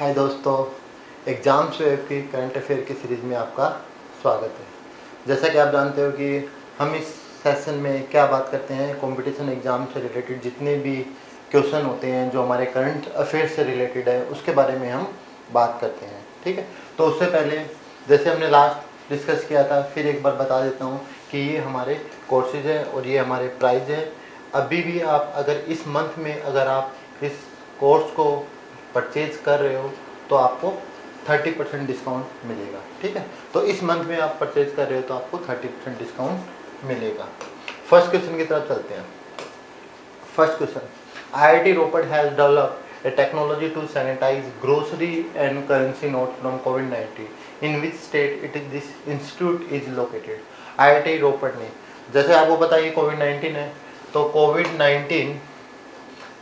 हाय दोस्तों, exams wave की current affair की सीरीज़ में आपका स्वागत है। जैसा कि आप जानते हो कि हम इस सेशन में क्या बात करते हैं, कंपटीशन एग्ज़ाम से रिलेटेड जितने भी क्वेश्चन होते हैं जो हमारे करंट अफेयर से रिलेटेड है उसके बारे में हम बात करते हैं। ठीक है, तो उससे पहले जैसे हमने लास्ट डिस्कस किया था, फिर एक बार बता देता हूँ कि ये हमारे कोर्सेज हैं और ये हमारे प्राइज़ हैं। अभी भी आप अगर इस मंथ में अगर आप इस कोर्स को परचेज कर रहे हो तो आपको 30% डिस्काउंट मिलेगा। ठीक है, तो इस मंथ में आप परचेज कर रहे हो तो आपको 30% डिस्काउंट मिलेगा। फर्स्ट क्वेश्चन की तरफ चलते हैं। First question, IIT Ropar has developed a technology to sanitize grocery and currency notes from COVID-19. In which state this institute is located? IIT रोपड़ ने, जैसे आपको पता है कोविड-19 है, तो कोविड-19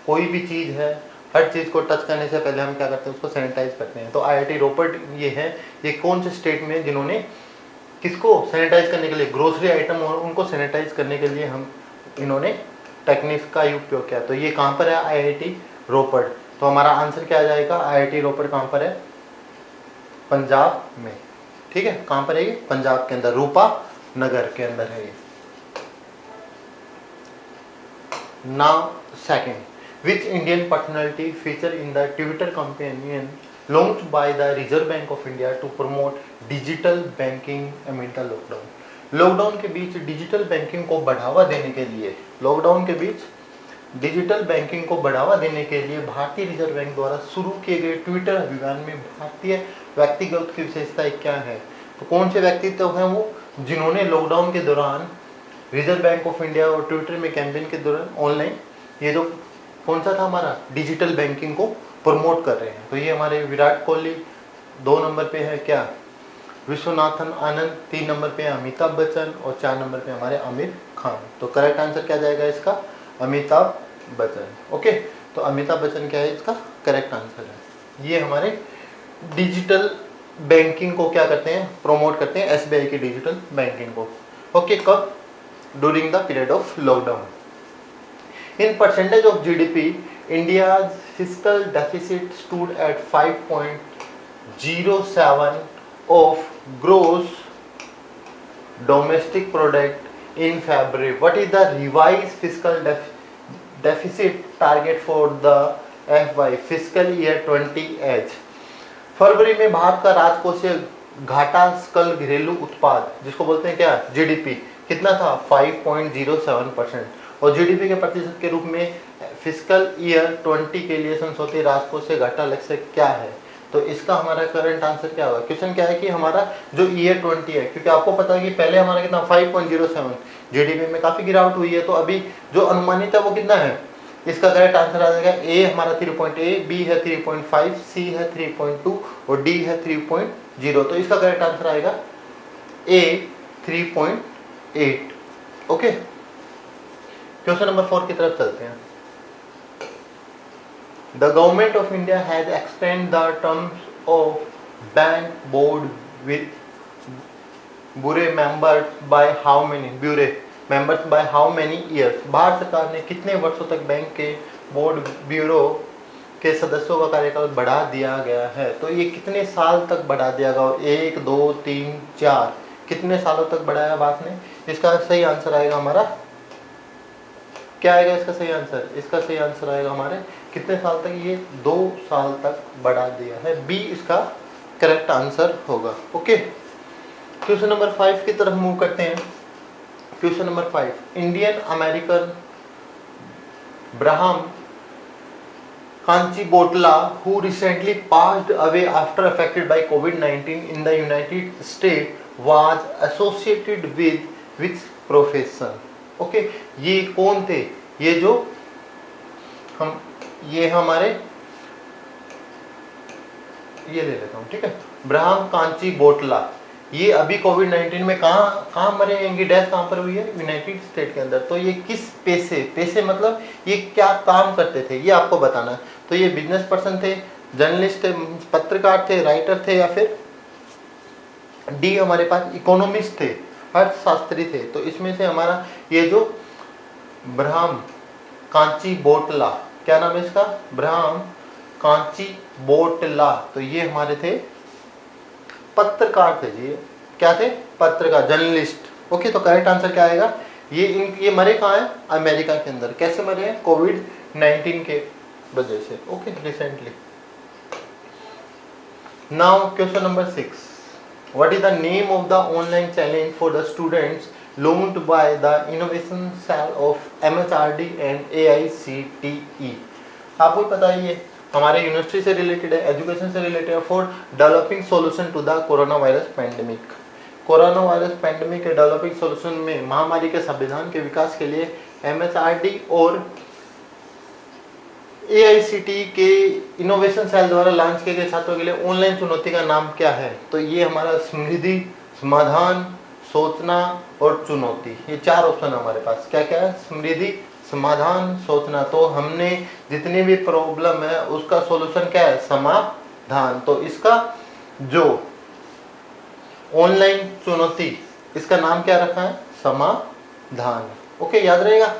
कोई भी चीज़ है, हर चीज़ को टच करने से पहले हम क्या करते हैं, उसको सैनिटाइज करते हैं। तो IIT रोपड़ ये है, ये कौन से स्टेट में जिन्होंने किसको सैनिटाइज करने के लिए, ग्रोसरी आइटम और उनको सैनिटाइज करने के लिए हम इन्होंने टेक्निक्स का उपयोग किया। तो ये कहाँ पर है? IIT रोपड़। तो हमारा आंसर क्या आ जाएगा? IIT रोपड़ कहाँ पर है? पंजाब में। ठीक है, कहाँ पर है ये? पंजाब के अंदर, रूपा नगर के अंदर है ये। Now second, which Indian personality feature in the Twitter campaign launched by the Reserve Bank of India to promote digital banking amid the lockdown? Lockdown के बीच डिजिटल बैंकिंग को बढ़ावा देने के लिए, लॉकडाउन के बीच डिजिटल बैंकिंग को बढ़ावा देने के लिए भारतीय रिजर्व बैंक द्वारा शुरू किए गए ट्विटर अभियान में भारतीय व्यक्तिगत की विशेषताएं क्या है? तो कौन से व्यक्तित्व हैं वो जिन्होंने लॉकडाउन के दौरान रिजर्व बैंक ऑफ इंडिया और ट्विटर में कैंपेन के दौरान ऑनलाइन ये जो कौन सा था हमारा डिजिटल बैंकिंग को प्रमोट कर रहे हैं? तो ये हमारे विराट कोहली 2 नंबर पे है, क्या विश्वनाथन आनंद 3 नंबर पे है, अमिताभ बच्चन और 4 नंबर पे हमारे आमिर खान। तो करेक्ट आंसर क्या जाएगा इसका? अमिताभ बच्चन। ओके, तो अमिताभ बच्चन क्या है इसका करेक्ट आंसर है। ये हमारे डिजिटल बैंकिंग को क्या करते हैं? प्रमोट करते हैं, SBI की डिजिटल बैंकिंग को। ओके, कब? During the period of lockdown. In percentage of GDP, India's fiscal deficit stood at 5.07 of gross domestic product in February. What is the revised fiscal deficit target for the FY fiscal year 20H? फरवरी में भारत का राजकोषीय घाटा सकल घरेलू उत्पाद, जिसको बोलते हैं क्या, GDP, कितना था? 5.07%। और जीडीपी के प्रतिशत के रूप में फिस्कल ईयर 20 के लिए संशोधित राजकोषीय घाटा लक्ष्य क्या है? तो इसका हमारा करंट आंसर क्या होगा? क्वेश्चन क्या है कि हमारा जो ईयर 20 है, क्योंकि आपको पता है कि पहले हमारा कितना 5.07, जीडीपी में काफी गिरावट हुई है, तो अभी जो अनुमानित है वो कितना है? इसका करेक्ट आंसर आ जाएगा ए हमारा 3.8, बी है 3.5, सी है 3.2 और डी है 3.0। तो इसका करेक्ट आंसर आएगा ए 3.8। ओके, क्वेश्चन नंबर 4 की तरफ चलते हैं। The government of India has extend the terms of bank board with bureau members by how many years? Bharat सरकार ने कितने वर्षों तक बैंक के बोर्ड ब्यूरो के सदस्यों का कार्यकाल बढ़ा दिया गया है? तो ये कितने साल तक बढ़ा दिया गया? 1, 2, 3, 4, कितने सालों तक बढ़ाया भारत ने? इसका सही आंसर आएगा हमारा क्या आएगा? इसका सही आंसर, इसका सही आंसर आएगा हमारे कितने साल तक? ये 2 साल तक बढ़ा दिया है। बी इसका करेक्ट आंसर होगा। ओके, क्वेश्चन नंबर 5 की तरफ मूव करते हैं। Question number 5, Indian American Brahm Kanchibotla who recently passed away after affected by कोविड-19 in the United State was associated with which profession? Okay, ये कौन थे? ये जो हम ये हमारे ये ले लेता हूँ, ठीक है, ब्राह्म कांचीबोटला, ये अभी कोविड-19 में कहाँ मरे हैं? इनकी डेथ कहाँ पर हुई है? यूनाइटेड स्टेट के अंदर। तो ये किस पेशे मतलब ये क्या काम करते थे, ये आपको बताना है। तो ये बिजनेस पर्सन थे, जर्नलिस्ट थे, पत्रकार थे, राइटर थे, या फिर डी हमारे पास इकोनॉमिस्ट थे, अर्थशास्त्री थे। तो इसमें से हमारा ये जो ब्राह्म कांचीबोटला, क्या नाम है इसका? ब्राह्म कांची बोटला, तो ये हमारे थे पत्रकार थे जी। क्या थे? पत्रकार, जर्नलिस्ट। ओके, तो करेक्ट आंसर क्या आएगा? ये मरे कहाँ है? अमेरिका के अंदर। कैसे मरे हैं? कोविड-19 के वजह से। Okay, recently. Now question number 6, what is the name of the online challenge for the students launched by the innovation cell of MHRD and AICTE? आपको पता ही है, हमारे यूनिवर्सिटी से रिलेटेड है, एजुकेशन से रिलेटेड है, for developing solution to the corona virus pandemic. Corona virus pandemic के developing solution में महामारी के संविधान के विकास के लिए MHRD और AICTE के इनोवेशन सेल द्वारा लॉन्च किए गए छात्रों के लिए ऑनलाइन चुनौती का नाम क्या है? तो ये हमारा समृद्धि, समाधान, सोचना और चुनौती, ये 4 ऑप्शन हमारे पास। क्या क्या है? समृद्धि, समाधान, सोचना। तो हमने जितनी भी प्रॉब्लम है उसका सॉल्यूशन क्या है? समाधान। तो इसका जो ऑनलाइन चुनौती, इसका नाम क्या रखा है? समाधान। ओके, याद रहेगा।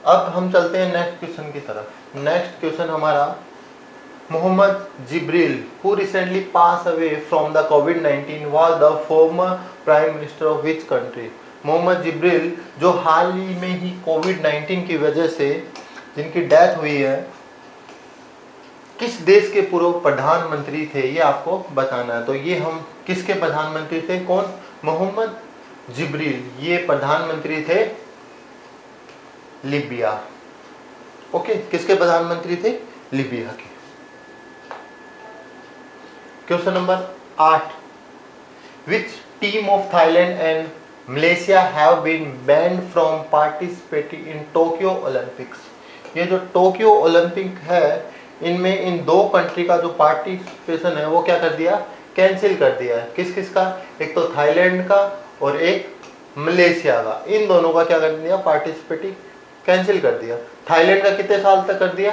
अब हम चलते हैं नेक्स्ट क्वेश्चन की तरफ। नेक्स्ट क्वेश्चन हमारा, Mohammed Jibril who recently pass away from the कोविड-19 was the former prime minister of which country? Mohammed Jibril जो हाल ही में ही कोविड-19 की वजह से जिनकी डेथ हुई है, किस देश के पूर्व प्रधानमंत्री थे? ये आपको बताना है। तो ये हम किसके प्रधानमंत्री थे? कौन? मोहम्मद जिब्रील, ये प्रधानमंत्री थे लीबिया। ओके, किसके प्रधानमंत्री थे? लीबिया के। Question number 8, which team of Thailand and Malaysia have been banned from participating in Tokyo Olympics? ये जो टोक्यो ओलंपिक है, इनमें इन 2 कंट्री का जो पार्टिसिपेशन है वो क्या कर दिया? कैंसिल कर दिया है। किस किस का? एक तो थाईलैंड का और एक मलेशिया का। इन दोनों का क्या कर दिया? पार्टिसिपेटिंग कैंसिल कर दिया। थाईलैंड का कितने साल तक कर दिया?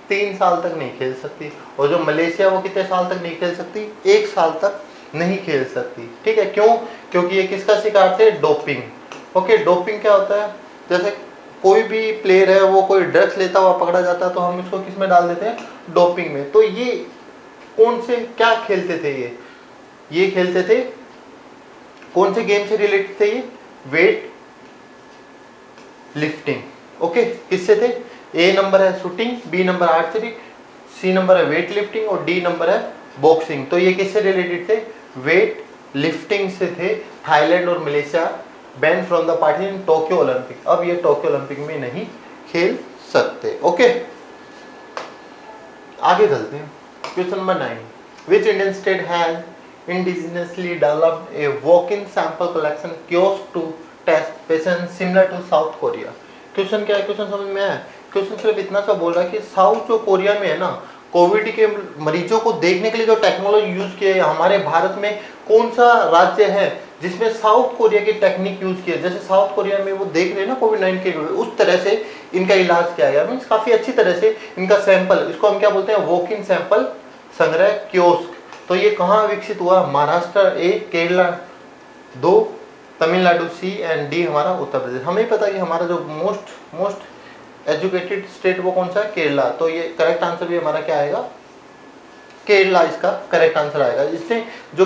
3 साल तक नहीं खेल सकती। और जो मलेशिया वो कितने साल तक नहीं खेल सकती? 1 साल तक नहीं खेल सकती। ठीक है, क्यों? क्योंकि ये किसका शिकार थे? डोपिंग। ओके, डोपिंग क्या होता है? जैसे कोई भी प्लेयर है वो कोई ड्रग्स लेता हुआ पकड़ा जाता है तो हम इसको किस में डाल देते हैं? डोपिंग में। तो ये कौन से क्या खेलते थे? ये खेलते थे कौन से गेम से रिलेटेड थे? ये वेट लिफ्टिंग। ओके, किससे थे? ए नंबर है shooting, B number archery, C number है वेट लिफ्टिंग और डी नंबर है बॉक्सिंग। तो ये किससे रिलेटेड थे? वेट लिफ्टिंग से थे। थाईलैंड और Malaysia ban from the party in Tokyo Olympic. अब ये टोक्यो ओलंपिक में नहीं खेल सकते। ओके, आगे चलते हैं। Question number 9, which Indian state has indigenously developed a walk-in sample collection kiosk to test patients similar to South Korea? Question क्या है? क्वेश्चन समझ में आया? क्वेश्चन सिर्फ इतना सा बोल रहा है कि साउथ जो कोरिया में है ना, कोविड के मरीजों को देखने के लिए जो टेक्नोलॉजी यूज की है, हमारे भारत में कौन सा राज्य है जिसमें साउथ कोरिया की टेक्निक यूज की है? जैसे साउथ कोरिया में वो देख रहे हैं ना कोविड-19 के, उस तरह से इनका इलाज किया गया। मीन्स काफी अच्छी तरह से इनका सैंपल, इसको हम क्या बोलते हैं? वॉक इन सैंपल संग्रह कियोस्क। तो ये कहाँ विकसित हुआ? महाराष्ट्र ए, केरला 2, तमिलनाडु सी एंड डी हमारा उत्तर प्रदेश। हमें पता है कि हमारा जो मोस्ट एजुकेटेड स्टेट वो कौन सा है? केरला। तो ये करेक्ट आंसर भी हमारा क्या आएगा? केरला इसका करेक्ट आंसर आएगा। इसने जो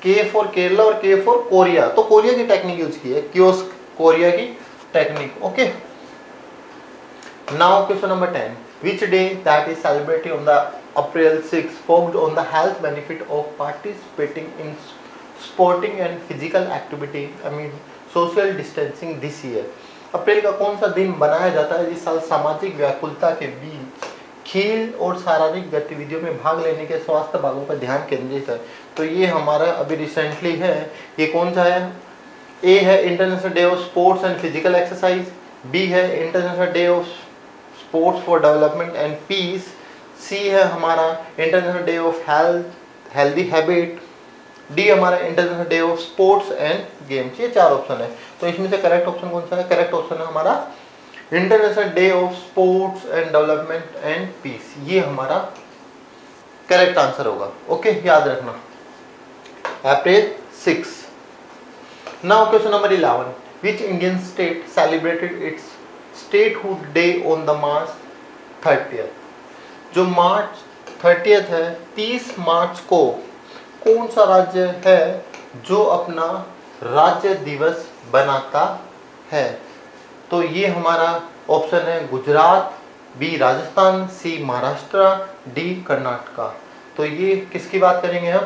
के फॉर केरला और के फॉर कोरिया, तो कोरिया की टेक्निक यूज की है, कियोस्क कोरिया की technique. Okay, now question number 10, which day that is celebrated on the April 6 focused on the health benefit of participating in sporting and physical activity amid social distancing this year? अप्रैल का कौन सा दिन बनाया जाता है जिस साल सामाजिक व्याकुलता के बीच खेल और शारीरिक गतिविधियों में भाग लेने के स्वास्थ्य भागों पर ध्यान केंद्रित है? तो ये हमारा अभी रिसेंटली है। ये कौन सा है? ए है international day of sports and physical exercise, B है international day of sports for development and peace, C है हमारा international day of healthy habit, D हमारा international day of sports and games. ये 4 ऑप्शन है। तो इसमें से करेक्ट ऑप्शन कौन सा है? करेक्ट ऑप्शन है हमारा international day of sports and development and peace. ये हमारा करेक्ट आंसर होगा। ओके, याद रखना, April 6। Now question number 11, which Indian state celebrated its statehood day on the March 30th? जो मार्च 30th है, 30 मार्च को कौन सा राज्य है जो अपना राज्य दिवस बनाता है? तो ये हमारा ऑप्शन है गुजरात, बी राजस्थान, सी महाराष्ट्र, डी कर्नाटका। तो ये किसकी बात करेंगे हम?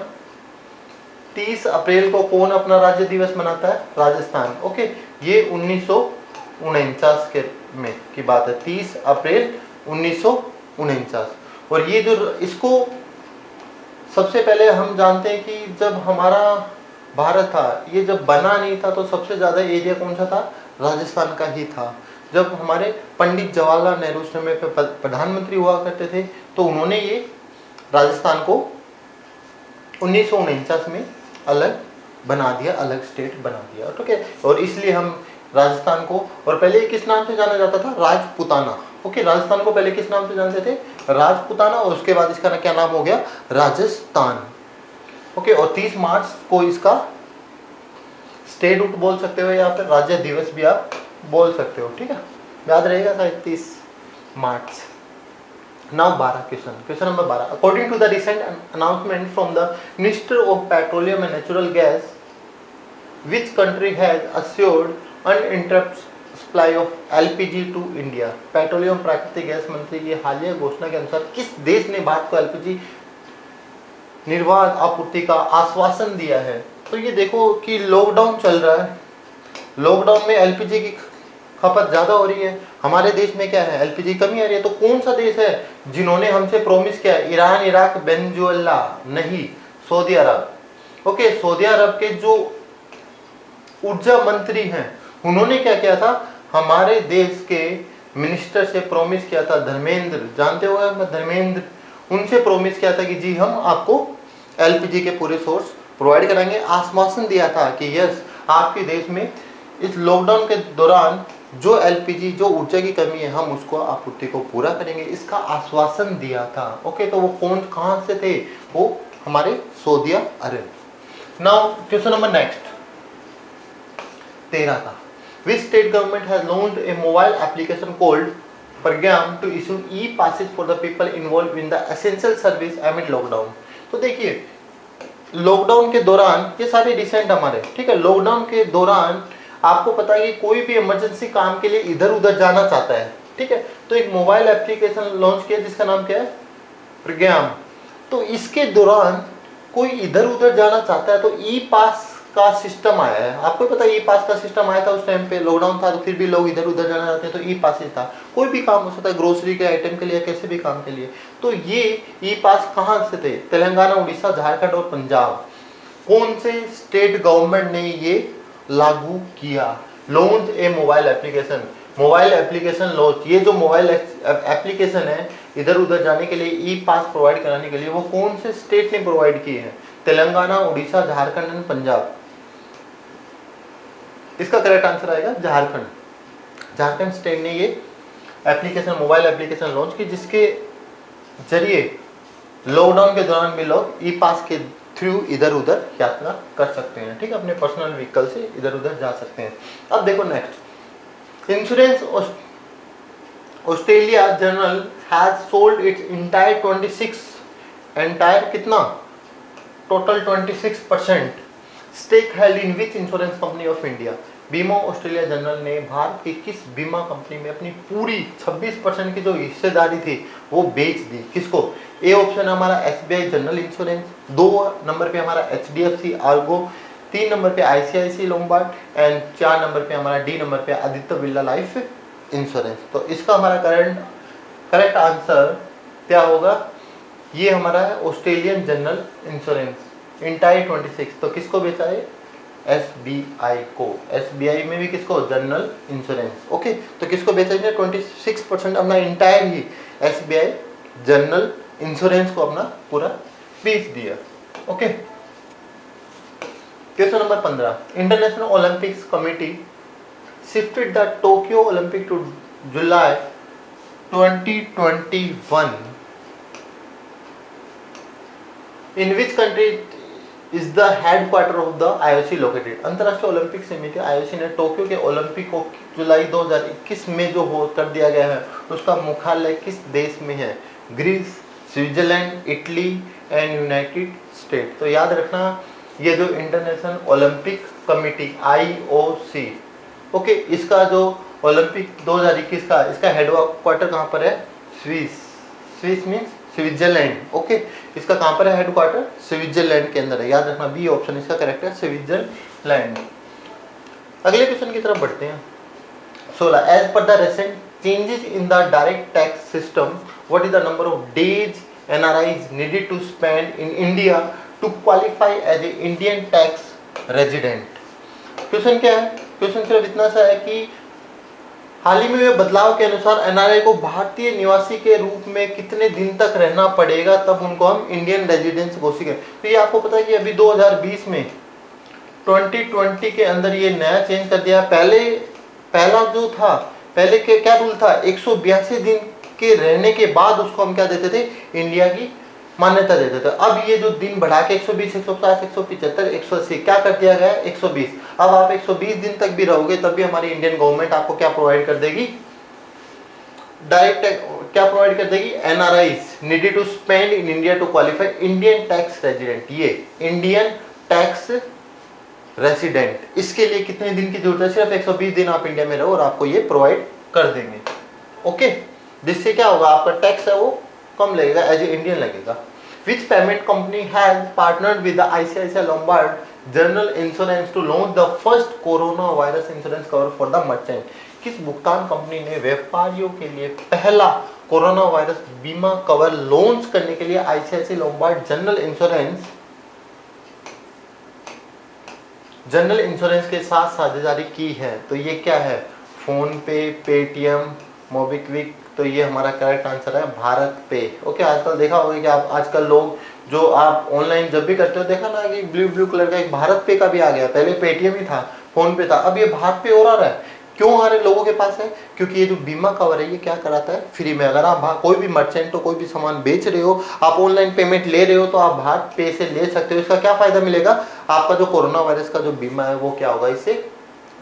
30 अप्रैल को कौन अपना राज्य दिवस मनाता है? राजस्थान। ओके, ये 1949 के में की बात है, 30 अप्रैल 1949। और ये जो इसको सबसे पहले हम जानते हैं कि जब हमारा भारत था, ये जब बना नहीं था तो सबसे ज़्यादा एरिया कौन सा था? राजस्थान का ही था। जब हमारे पंडित जवाहरलाल नेहरू समय पे प्रधानमंत्री हुआ करते थे तो उन्होंने ये राजस्थान को 1949 में अलग बना दिया, अलग स्टेट बना दिया। ठीक है, और इसलिए हम राजस्थान को, और पहले किस नाम से जाना जाता था? राजपूताना। ओके, राजस्थान को पहले किस नाम से जानते थे? राजपूताना, और उसके बाद इसका क्या नाम हो गया? राजस्थान। ओके, और 30 मार्च को इसका स्टेट रूट बोल सकते हो या फिर राज्य दिवस भी आप बोल सकते हो। ठीक है, याद रहेगा शायद 30 March. Now 12 question number 12। According to the recent announcement from the minister of petroleum and natural gas, which country has assured uninterrupted supply of LPG to India? Petroleum प्राकृतिक गैस मंत्री की हालिया घोषणा के अनुसार किस देश ने भारत को एलपीजी निर्बाध आपूर्ति का आश्वासन दिया है? तो ये देखो कि लॉकडाउन चल रहा है, लॉकडाउन में एलपीजी की खपत ज़्यादा हो रही है, हमारे देश में क्या है? एलपीजी कमी आ रही है। तो कौन सा देश है जिन्होंने हमसे प्रॉमिस किया? Iran, Iraq, Venezuela? नहीं, सऊदी अरब। ओके, सऊदी अरब के जो ऊर्जा मंत्री हैं उन्होंने क्या किया था? हमारे देश के मिनिस्टर से प्रॉमिस किया था, धर्मेंद्र, जानते हो धर्मेंद्र, उनसे प्रॉमिस किया था कि जी हम आपको एलपीजी के पूरे सोर्स प्रोवाइड कराएंगे। आश्वासन दिया था कि यस, आपके देश में इस लॉकडाउन के दौरान जो एलपीजी, जो ऊर्जा की कमी है, हम उसको आपूर्ति को पूरा करेंगे, इसका आश्वासन दिया था। ओके, तो वो कौन, कहां से थे? वो हमारे Saudi Arab. Now question number next 13 का। Which state government has launched a mobile application called Pragyan to issue e passes for the people involve in the essential service amid lockdown? तो देखिए, लॉकडाउन के दौरान, ये सारे रिसेंट हमारे, ठीक है, लॉकडाउन के दौरान आपको पता है कि कोई भी इमरजेंसी काम के लिए इधर उधर जाना चाहता है, ठीक है, तो एक मोबाइल एप्लीकेशन लॉन्च किया जिसका नाम क्या है? प्रज्ञान। तो इसके दौरान कोई इधर उधर जाना चाहता है तो ई पास का सिस्टम आया है। आपको पता है ई पास का सिस्टम आया था, उस टाइम पे लॉकडाउन था तो फिर भी लोग इधर उधर जाना चाहते हैं तो ई पास था। कोई भी काम हो सकता है, ग्रोसरी के आइटम के लिए, कैसे भी काम के लिए। तो ये ई पास कहाँ से थे? तेलंगाना, उड़ीसा, झारखंड और पंजाब। कौन से स्टेट गवर्नमेंट ने ये लागू किया? Launch a mobile application, mobile application launch. ये जो मोबाइल एप्लीकेशन है इधर उधर जाने के लिए, ई पास प्रोवाइड कराने के लिए, वो कौन से स्टेट ने प्रोवाइड किए हैं? तेलंगाना, उड़ीसा, झारखंड एंड पंजाब। इसका करेक्ट आंसर आएगा झारखंड। झारखंड स्टेट ने ये एप्लीकेशन, मोबाइल एप्लीकेशन लॉन्च की, जिसके जरिए लॉकडाउन के दौरान भी लोग ई पास के थ्रू इधर उधर यात्रा कर सकते हैं। ठीक है, अपने पर्सनल व्हीकल से इधर उधर जा सकते हैं। अब देखो next, insurance Australia general has sold its entire 26 entire कितना? Total 26% stake held in which insurance company of India? बीमा ऑस्ट्रेलिया जनरल ने भारत की किस बीमा कंपनी में अपनी पूरी 26% की जो हिस्सेदारी थी वो बेच दी? किसको? ए ऑप्शन हमारा एसबीआई जनरल इंश्योरेंस, 2 नंबर पे हमारा एचडीएफसी आर्गो, 3 नंबर पे आईसीआईसी लोम्बार्ड एंड 4 नंबर पे हमारा डी नंबर पे आदित्य बिरला लाइफ इंश्योरेंस। तो इसका हमारा करेक्ट आंसर क्या होगा? ये हमारा है ऑस्ट्रेलियन जनरल इंश्योरेंस इंटायर 26। तो किसको बेचा है? एसबीआई को। एसबीआई में भी किसको? General insurance. ओके, तो किसको बेचा है? 26% अपना इंटायर ही एसबीआई जनरल इंश्योरेंस को अपना पूरा बेच दिया। Okay, question number 15। International Olympics committee shifted the Tokyo Olympic to July 2021 in which country is the headquarter of the IOC located? अंतर्राष्ट्रीय ओलंपिक समिति आईओसी ने टोक्यो के ओलंपिक को जुलाई 2021 में जो हो कर दिया गया है उसका मुख्यालय किस देश में है? Greece, Switzerland, Italy and United State. तो याद रखना ये जो international Olympic committee IOC, okay, इसका जो ओलंपिक 2021 का इसका हेडक्वार्टर कहाँ पर है? Swiss means Switzerland, okay. इसका कहाँ पर है हेडक्वार्टर? स्विट्जरलैंड के अंदर है, याद रखना बी ऑप्शन इसका करेक्ट है, स्विट्जरलैंड। अगले क्वेश्चन की तरफ बढ़ते हैं। 16 as per the recent changes in the direct tax system what is the number of days NRIs needed to spend in India to qualify as a Indian tax resident? Question क्या है? Question सिर्फ इतना सा है कि हाल ही में हुए बदलाव के अनुसार NRI को भारतीय निवासी के रूप में कितने दिन तक रहना पड़ेगा तब उनको हम इंडियन रेजिडेंस घोषित करें। तो ये आपको पता है कि अभी 2020 में 2020 के अंदर ये नया चेंज कर दिया। पहला जो था, पहले के क्या रूल था? 182 दिन के रहने के बाद उसको हम क्या देते थे? इंडिया की मान्यता देते थे। अब ये जो दिन बढ़ा के 120, 150, 175, 180 क्या कर दिया गया? 120। अब आप 120 दिन तक भी रहोगे तब भी हमारी इंडियन गवर्नमेंट आपको क्या प्रोवाइड कर देगी? डायरेक्ट क्या प्रोवाइड कर देगी? NRIs needed to spend in India to qualify Indian tax resident. ये इंडियन टैक्स रेसिडेंट, इसके लिए कितने दिन की जरूरत है? सिर्फ 120 दिन आप इंडिया में रहो और आपको ये प्रोवाइड कर देंगे, ओके। जिससे क्या होगा? आपका टैक्स है वो कम लगेगा, एज ए इंडियन लगेगा। Which payment company has partnered with the ICICI Lombard general insurance to launch the first corona virus insurance cover for the merchant? किस भुगतान कंपनी ने व्यापारियों के लिए पहला कोरोना वायरस बीमा कवर लॉन्च करने के लिए ICICI लोम्बार्ड जनरल इंश्योरेंस के साथ साझेदारी की है? तो ये क्या है? फोन पे, पेटीएम, मोबिक्विक। तो ये हमारा करेक्ट आंसर है भारत पे, ओके। आजकल देखा होगा कि आप आजकल लोग जो आप ऑनलाइन जब भी करते हो, देखा ना कि ब्लू कलर का एक भारत पे का भी आ गया। पहले पेटीएम ही था, फोन पे था, अब ये भारत पे हो रहा है। क्यों आ रहे लोगों के पास है? क्योंकि ये जो बीमा कवर है ये क्या कराता है? फ्री में। अगर आप कोई भी मर्चेंट हो, कोई भी सामान बेच रहे हो, आप ऑनलाइन पेमेंट ले रहे हो तो आप भारत पे से ले सकते हो। इसका क्या फायदा मिलेगा? आपका जो कोरोना वायरस का जो बीमा है वो क्या होगा? इससे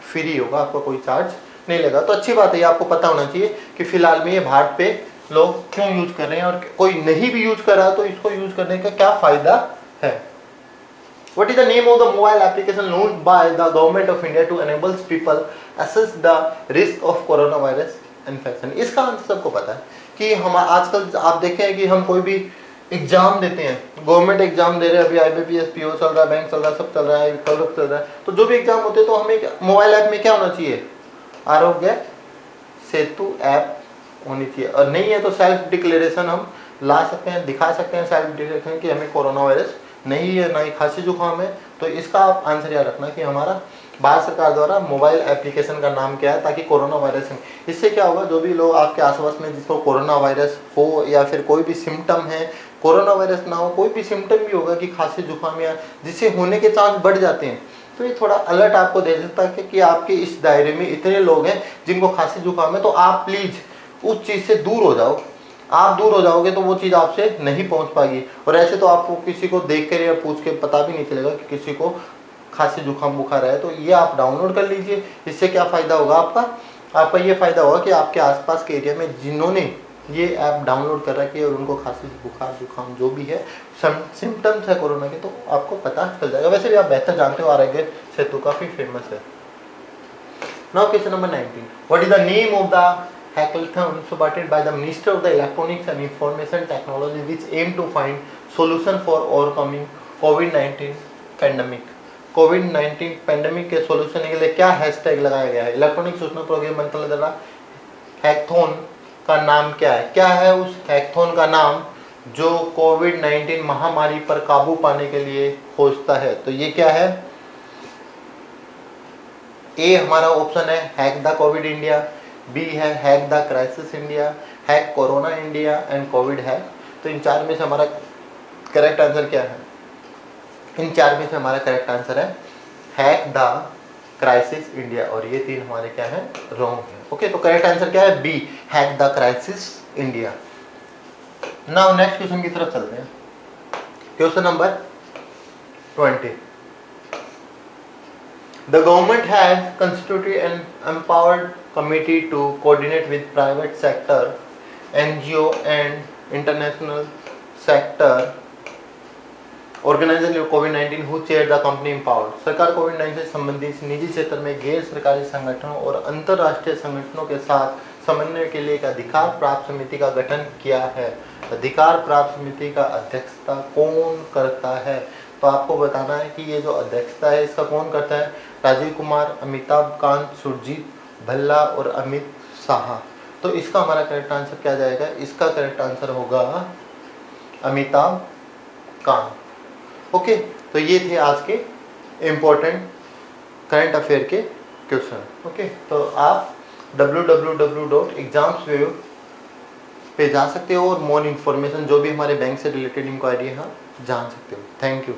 फ्री होगा, आपका कोई चार्ज नहीं लगा। तो अच्छी बात है, ये आपको पता होना चाहिए कि फिलहाल में ये भारत पे लोग क्यों यूज कर रहे हैं, और कोई नहीं भी यूज कर रहा तो इसको यूज करने का क्या फायदा है। What is the name of the mobile application launched by the government of India to enable people assess the risk of coronavirus infection? इसका आंसर सबको पता है कि हम आजकल आप देखें कि हम कोई भी एग्जाम देते हैं, गवर्नमेंट एग्जाम दे रहे हैं, अभी IBPS PO चल रहा है, बैंक चल रहा है, सब चल रहा है, कलर चल रहा है। तो जो भी एग्जाम होते हैं तो हमें मोबाइल ऐप में क्या होना चाहिए? आरोग्य सेतु ऐप होनी चाहिए, और नहीं है तो सेल्फ डिक्लेरेशन हम ला सकते हैं, दिखा सकते हैं सेल्फ डिक्लेरेशन कि हमें कोरोना वायरस नहीं है, ना ही खांसी जुकाम है। तो इसका आप आंसर याद रखना कि हमारा भारत सरकार द्वारा मोबाइल एप्लीकेशन का नाम क्या है, ताकि कोरोना वायरस है। इससे क्या होगा? जो भी लोग आपके आसपास में जिसको कोरोना वायरस हो या फिर कोई भी सिम्टम है, कोरोना वायरस ना हो, कोई भी सिम्टम भी होगा कि खांसी जुकाम या जिससे होने के चांस बढ़ जाते हैं, तो ये थोड़ा अलर्ट आपको दे देता है कि आपके इस दायरे में इतने लोग हैं जिनको खांसी जुकाम है, तो आप प्लीज उस चीज से दूर हो जाओ। आप दूर हो जाओगे तो वो चीज़ आपसे नहीं पहुंच पाएगी। और ऐसे तो आपको किसी को देख कर या पूछ के पता भी नहीं चलेगा कि किसी को खांसी जुकाम बुखार है। तो ये आप डाउनलोड कर लीजिए। इससे क्या फ़ायदा होगा आपका ये फ़ायदा होगा कि आपके आसपास के एरिया में जिन्होंने ये ऐप डाउनलोड कर रखी है और उनको खांसी बुखार जुकाम जो भी है सिम्टम्स है कोरोना के, तो आपको पता चल जाएगा। वैसे भी आप बेहतर जानते हो, आरोग्य सेतु काफ़ी फेमस है। Now question number 19, what is the name of the hackathon supported by the Minister of the Electronics and Information Technology which aim to find solution for overcoming COVID-19 pandemic? COVID-19 pandemic के solution के लिए क्या hashtag लगाया गया है? Electronic सूचना प्रौद्योगिकी मंत्रालय द्वारा हैकथॉन का नाम क्या है? क्या है उस हैकथॉन का नाम जो कोविड-19 महामारी पर काबू पाने के लिए खोजता है? तो ये क्या है? ए हमारा ऑप्शन है hack the COVID India, B है hack the crisis India, hack corona India and COVID hack. तो इन चार में से हमारा करेक्ट आंसर क्या है? इन चार में से हमारा करेक्ट आंसर है हैक द क्राइसिस इंडिया, और ये तीन हमारे क्या है? रॉन्ग है। ओके, तो करेक्ट आंसर क्या है? B, hack the crisis India. Now next question की तरफ चलते हैं। Question number 20, the government has constituted an empowered committee to coordinate with private sector, NGO and international sector organisation कोविड-19 who chair the company empowered. सरकार कोविड-19 से संबंधित निजी क्षेत्र में गैर सरकारी संगठनों और अंतर्राष्ट्रीय संगठनों के साथ समन्वय के लिए एक अधिकार प्राप्त समिति का गठन किया है। अधिकार प्राप्त समिति का अध्यक्षता कौन करता है? तो आपको बताना है कि ये जो अध्यक्षता है इसका कौन करता है? राजीव कुमार, अमिताभ कांत, सुरजीत भल्ला और अमित शाह। तो इसका हमारा करेक्ट आंसर क्या जाएगा? इसका करेक्ट आंसर होगा अमिताभ कांत। ओके, तो ये थे आज के इम्पोर्टेंट करंट अफेयर के क्वेश्चन। ओके, तो आप www.examswave पे जा सकते हो और मोर इन्फॉर्मेशन जो भी हमारे बैंक से रिलेटेड इंक्वायरी है जान सकते हो। Thank you.